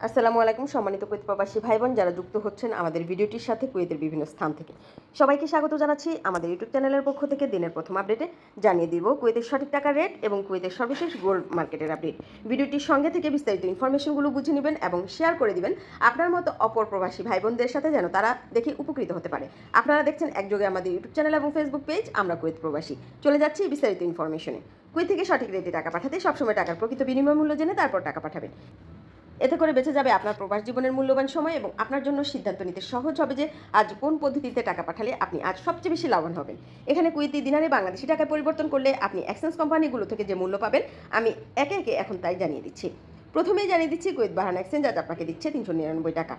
আসসালামু আলাইকুম সম্মানিত কুয়েত প্রবাসী ভাই বোন যারা যুক্ত হচ্ছেন আমাদের ভিডিওটির সাথে কুয়েতের বিভিন্ন স্থান থেকে সবাইকে স্বাগত জানাচ্ছি আমাদের ইউটিউব চ্যানেলের পক্ষ থেকে দিনের প্রথম আপডেটে জানিয়ে দিব কুয়েতের সঠিক টাকার রেট এবং কুয়েতের সর্বশেষ গোল্ড মার্কেটের আপডেট। ভিডিওটির সঙ্গে থেকে বিস্তারিত ইনফরমেশনগুলো বুঝে নেবেন এবং শেয়ার করে দিবেন আপনার মতো অপর প্রবাসী ভাই বোনদের সাথে যেন তারা দেখে উপকৃত হতে পারে। আপনারা দেখছেন একযোগে আমাদের ইউটিউব চ্যানেল এবং ফেসবুক পেজ আমরা কুয়েত প্রবাসী। চলে যাচ্ছি বিস্তারিত ইনফরমেশনে। কুয়েত থেকে সঠিক রেটে টাকা পাঠাতে সবসময় টাকার প্রকৃত বিনিময় মূল্য জেনে তারপর টাকা পাঠাবেন। এতে করে বেঁচে যাবে আপনার প্রবাস জীবনের মূল্যবান সময় এবং আপনার জন্য সিদ্ধান্ত নিতে সহজ হবে যে আজ কোন পদ্ধতিতে টাকা পাঠালে আপনি আজ সবচেয়ে বেশি লাভবান হবেন। এখানে কুয়েতি দিনারে বাংলাদেশি টাকায় পরিবর্তন করলে আপনি এক্সচেঞ্জ কোম্পানিগুলো থেকে যে মূল্য পাবেন আমি একে একে এখন তাই জানিয়ে দিচ্ছি। প্রথমেই জানিয়ে দিচ্ছি কুয়েত বাহারান এক্সচেঞ্জ আজ আপনাকে দিচ্ছে 399 টাকা,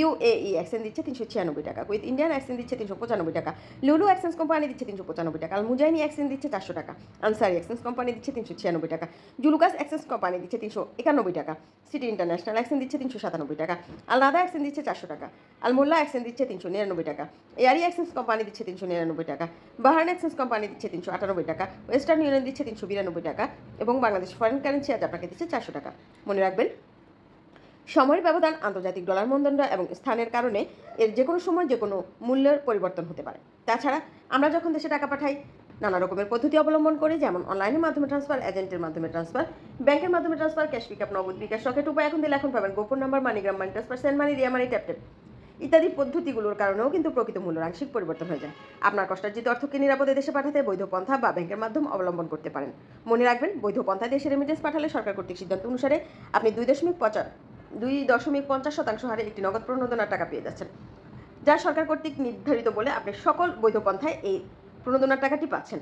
UAE এক্সচেঞ্জ দিচ্ছে 396 টাকা, কুয়েত ইন্ডিয়ান এক্সচেঞ্জ দিচ্ছে 395 টাকা, লুলু এক্সচেঞ্জ কোম্পানি দিচ্ছে 395 টাকা, আল মুজাইনি এক্সচেঞ্জ দিচ্ছে 400 টাকা, আনসারি এক্সচেঞ্জ কোম্পানি দিচ্ছে 396 টাকা, জুলুকাস এক্সচেঞ্জ কোম্পানি দিচ্ছে 391 টাকা, সিটি ইন্টারন্যাশনাল এক্সচেঞ্জ দিচ্ছে 397 টাকা, আল নাদা এক্সচেঞ্জ দিচ্ছে 400 টাকা, আল মোল্লা এক্সচেঞ্জ দিচ্ছে 399 টাকা, এয়ারি এক্সচেঞ্জ কোম্পানি দিচ্ছে 399 টাকা, বাহারান এক্সচেঞ্জ কোম্পানি দিচ্ছে 398 টাকা, ওয়েস্টার্ন ইউনিয়ন দিচ্ছে 392 টাকা এবং বাংলাদেশ ফরেন কারেন্সি আজ আপনাকে দিচ্ছে 400 টাকা। মনে রাখবেন সময়ের ব্যবধান, আন্তর্জাতিক ডলার মূলদণ্ড এবং স্থানের কারণে এর যে কোনো সময় যে কোনো মূল্যের পরিবর্তন হতে পারে। তাছাড়া আমরা যখন দেশে টাকা পাঠাই নানা রকমের পদ্ধতি অবলম্বন করি, যেমন অনলাইনের মাধ্যমে ট্রান্সফার, এজেন্টের মাধ্যমে ট্রান্সফার, ব্যাংকের মাধ্যমে ট্রান্সফার, ক্যাশ পিকআপ, নগদ বিকাশ, রকেট উপায় এখন দিলে এখন পাবেন, গোপন number, MoneyGram money transfer, send money, Ria money, tap ইত্যাদি পদ্ধতিগুলোর কারণেও কিন্তু প্রকৃত মূল্যের আংশিক পরিবর্তন হয়ে যায়। আপনার কষ্টার্জিত অর্থকে নিরাপদে দেশে পাঠাতে বৈধ পন্থা বা ব্যাংকের মাধ্যম অবলম্বন করতে পারেন। মনে রাখবেন বৈধ পন্থায় দেশে রেমিটেন্স পাঠালে সরকার কর্তৃক সিদ্ধান্ত অনুসারে আপনি 2.50% হারে একটি নগদ প্রণোদনার টাকা পেয়ে যাচ্ছেন, যা সরকার কর্তৃক নির্ধারিত বলে আপনি সকল বৈধ পন্থায় এই প্রণোদনার টাকাটি পাচ্ছেন।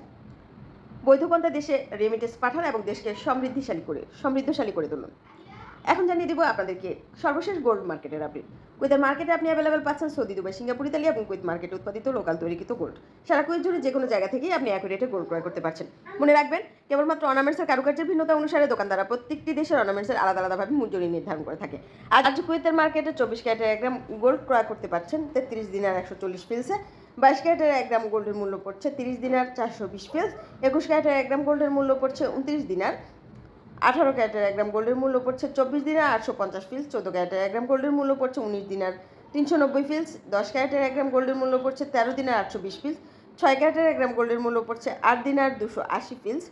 বৈধ পন্থায় দেশে রেমিটেন্স পাঠান এবং দেশকে সমৃদ্ধশালী করে তুলুন। এখন জানিয়ে দিব আপনাদেরকে সর্বশেষ গোল্ড মার্কেটের আপডেট। কুয়েতের মার্কেটে আপনি অ্যাভেলেবেল পাচ্ছেন সৌদি, দুবাই, সিঙ্গাপুর, ইতালি এবং কুয়েত মার্কেটে উৎপাদিত লোকাল তৈরিকৃত গোল্ড। সারা কুয়েত জুড়ে যে কোনো জায়গা থেকেই আপনি একই রেটে গোল্ড ক্রয় করতে পারছেন। মনে রাখবেন কেবলমাত্র অর্নামেন্টসের কারুকার্যের ভিন্নতা অনুসারে দোকানদাররা প্রত্যেকটি দেশের অর্নামেন্টসের আলাদা আলাদাভাবে মজুরি নির্ধারণ করে থাকে। আজ কুয়েতের মার্কেটে 24 ক্যারেটের 1 গ্রাম গোল্ড ক্রয় করতে পারছেন 33 দিনার 140 ফিলসে, 22 ক্যারেটের 1 গ্রাম গোল্ডের মূল্য পড়ছে 30 দিনার 420 ফিলস, 21 ক্যারেটের 1 গ্রাম গোল্ডের মূল্য পড়ছে 29 দিনার, 18 ক্যারেটের 1 গ্রাম গোল্ডের মূল্য পড়ছে 24 দিনার 850 ফিলস, 14 ক্যারেটের 1 গ্রাম গোল্ডের মূল্য পড়ছে 19 দিনার 390 ফিলস, 10 ক্যারেটের 1 গ্রাম গোল্ডের মূল্য পড়ছে 13 দিনার 820 ফিলস, 6 ক্যারেটের 1 গ্রাম গোল্ডের মূল্য পড়ছে 8 দিনার 280 ফিলস,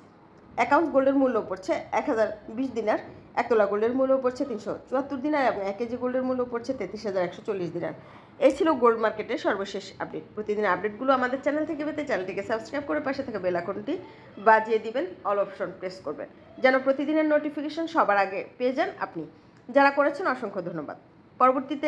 অ্যাকাউন্ট গোল্ডের মূল্য পড়ছে 1020 দিনার, 1 তোলা গোল্ডের মূল্য পড়ছে 374 দিনার এবং 1 কেজি গোল্ডের মূল্য পড়ছে 33,140 দিনার। এই ছিল গোল্ড মার্কেটের সর্বশেষ আপডেট। প্রতিদিন আপডেটগুলো আমাদের চ্যানেল থেকে পেতে চ্যানেলটিকে সাবস্ক্রাইব করে পাশে থাকা বেল আইকনটি বাজিয়ে দিবেন, অল অপশন প্রেস করবেন যেন প্রতিদিনের নোটিফিকেশন সবার আগে পেয়ে যান আপনি। যারা করেছেন অসংখ্য ধন্যবাদ। পরবর্তীতে